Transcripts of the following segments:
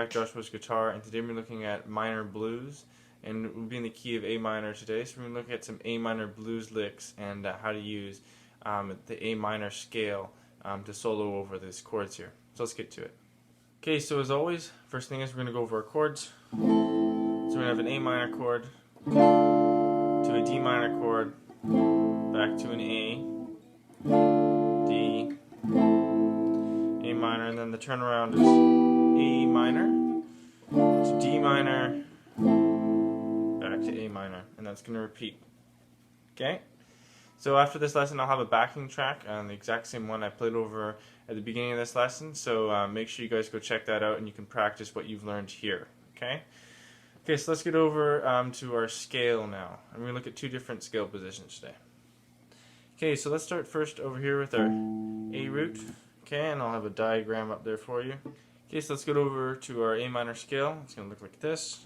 back to Joshua's Guitar, and today we're looking at minor blues, and we'll be in the key of A minor today, so we're going to look at some A minor blues licks and how to use the A minor scale to solo over these chords here. So let's get to it. Okay, so as always, first thing is we're going to go over our chords. So we're going to have an A minor chord, to a D minor chord, back to an A, D, A minor, and then the turnaround is A minor to D minor, back to A minor, and that's going to repeat. Okay? So after this lesson I'll have a backing track on the exact same one I played over at the beginning of this lesson, so make sure you guys go check that out and you can practice what you've learned here. Okay? Okay, so let's get over to our scale now. I'm going to look at two different scale positions today. Okay, so let's start first over here with our A root. Okay, and I'll have a diagram up there for you. Okay, so let's get over to our A minor scale. It's going to look like this.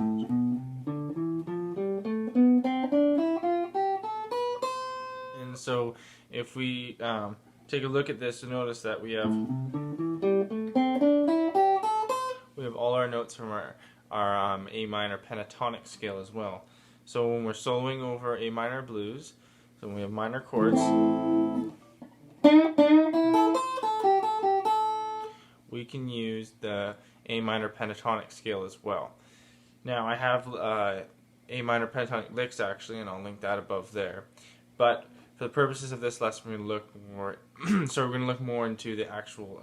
And so if we take a look at this, you'll notice that we have all our notes from our A minor pentatonic scale as well. So when we're soloing over A minor blues, so when we have minor chords, we can use the A minor pentatonic scale as well. Now I have A minor pentatonic licks actually, and I'll link that above there. But for the purposes of this lesson, we're going to look more. So we're going to look more into the actual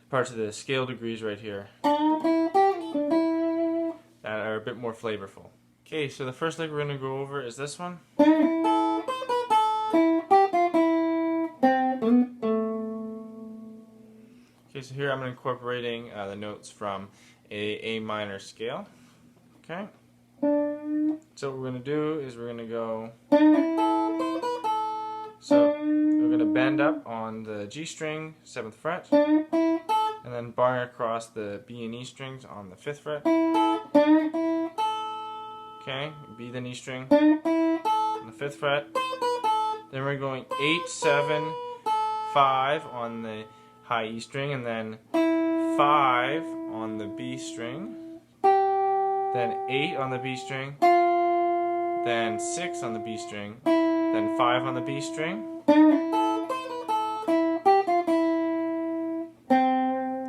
parts of the scale degrees right here that are a bit more flavorful. Okay, so the first lick we're going to go over is this one. Okay, so here I'm incorporating the notes from A minor scale. Okay, so what we're going to do is we're going to go. So we're going to bend up on the G string, 7th fret, and then bar across the B and E strings on the 5th fret. Okay, B then E string on the 5th fret. Then we're going 8, 7, 5 on the high E string, and then 5 on the B string, then 8 on the B string, then 6 on the B string, then 5 on the B string,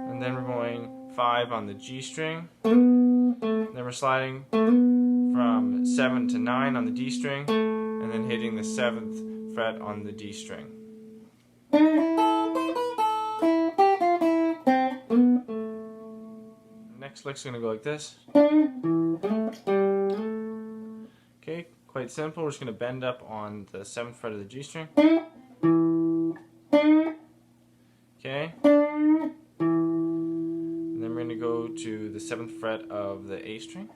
and then we're going 5 on the G string, then we're sliding from 7 to 9 on the D string, and then hitting the 7th fret on the D string. Next lick's going to go like this. Okay, quite simple. We're just going to bend up on the 7th fret of the G string. Okay. And then we're going to go to the 7th fret of the A string.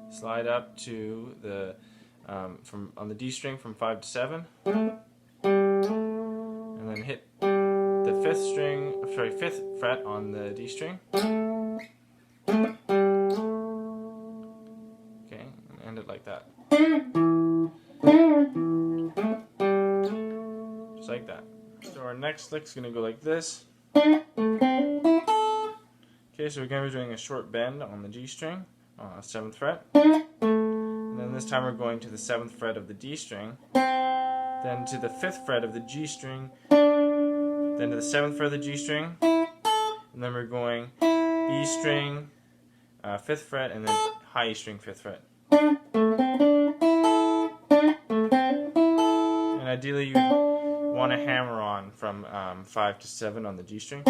Slide up to the on the D string from 5 to 7. And then hit the 5th fret on the D string. Okay, and end it like that. Just like that. So our next lick's going to go like this. Okay, so we're going to be doing a short bend on the G string, 7th fret. And then this time we're going to the 7th fret of the D string, then to the 5th fret of the G string, then to the 7th fret of the G string, and then we're going B string, 5th fret, and then high E string, 5th fret. And ideally you want to hammer on from 5 to 7 on the G string.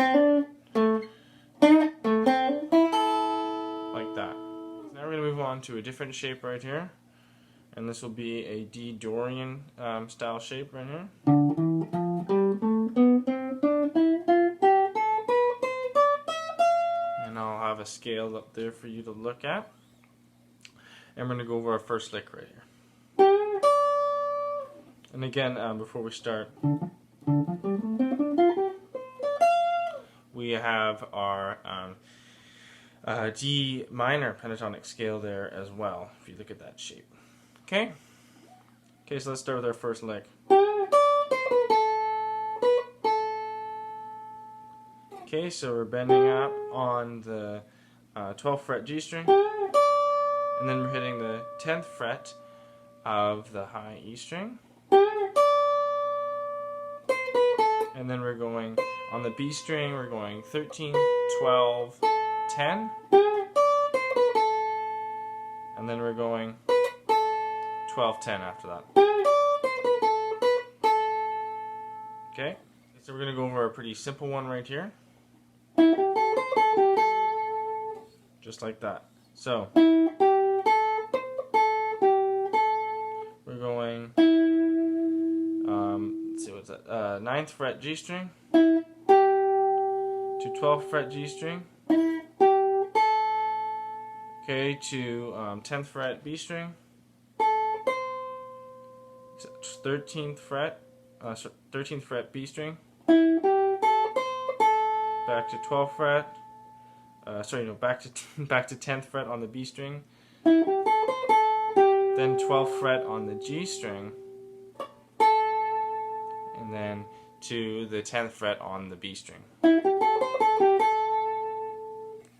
Like that. So now we're going to move on to a different shape right here. And this will be a D Dorian style shape right here. And I'll have a scale up there for you to look at. And we're going to go over our first lick right here. And again, before we start, we have our D minor pentatonic scale there as well, if you look at that shape. Okay? Okay, so let's start with our first lick. Okay, so we're bending up on the 12th fret G string, and then we're hitting the 10th fret of the high E string, and then we're going on the B string, we're going 13, 12, 10, and then we're going 12, 10 after that. Okay, so we're going to go over a pretty simple one right here. Just like that. So, we're going, let's see, what's that, 9th fret G string to 12th fret G string, okay, to 10th fret B string, 13th fret, 13th fret B string, back to 12th fret, back to 10th fret on the B string, then 12th fret on the G string, and then to the 10th fret on the B string.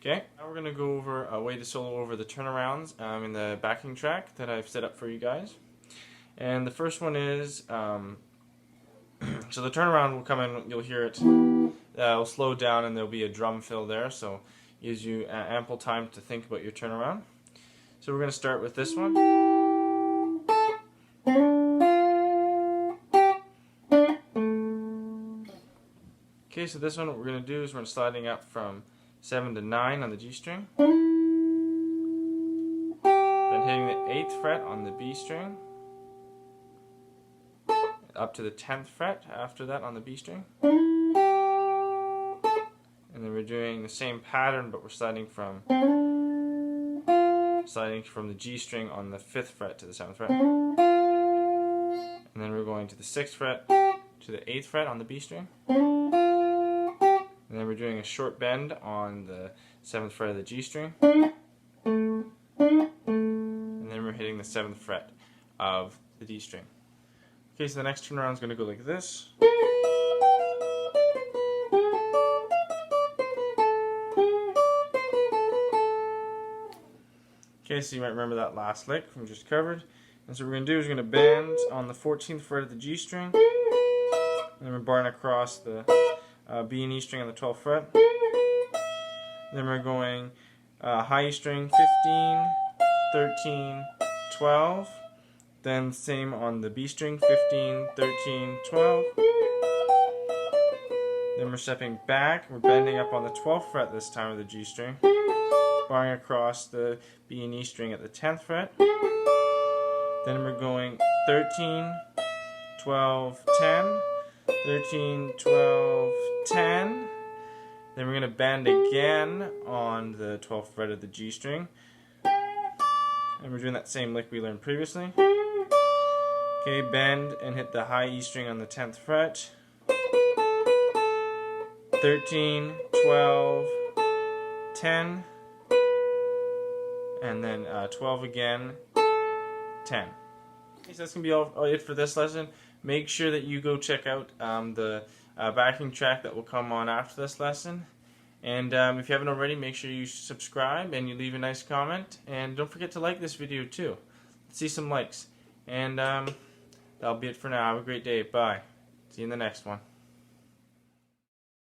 Okay, now we're going to go over a way to solo over the turnarounds in the backing track that I've set up for you guys. And the first one is, so the turnaround will come in, you'll hear it, it'll slow down and there'll be a drum fill there, so it gives you ample time to think about your turnaround. So we're going to start with this one. Okay, so this one, what we're going to do is we're sliding up from 7 to 9 on the G string, then hitting the 8th fret on the B string, up to the 10th fret after that on the B string, and then we're doing the same pattern, but we're sliding from the G string on the 5th fret to the 7th fret, and then we're going to the 6th fret to the 8th fret on the B string, and then we're doing a short bend on the 7th fret of the G string, and then we're hitting the 7th fret of the D string. Okay, so the next turnaround is going to go like this. Okay, so you might remember that last lick we just covered. And so what we're going to do is we're going to bend on the 14th fret of the G string, and then we're barring across the B and E string on the 12th fret. Then we're going high E string 15, 13, 12. Then same on the B string 15, 13, 12. Then we're stepping back, we're bending up on the 12th fret this time of the G string, barring across the B and E string at the 10th fret. Then we're going 13, 12, 10, 13, 12, 10. Then we're going to bend again on the 12th fret of the G string. And we're doing that same lick we learned previously. Okay, bend and hit the high E string on the 10th fret. 13, 12, 10, and then 12 again, 10. Okay, so that's going to be all it for this lesson. Make sure that you go check out the backing track that will come on after this lesson. And if you haven't already, make sure you subscribe and you leave a nice comment. And don't forget to like this video too. Let's see some likes. And that'll be it for now. Have a great day. Bye. See you in the next one.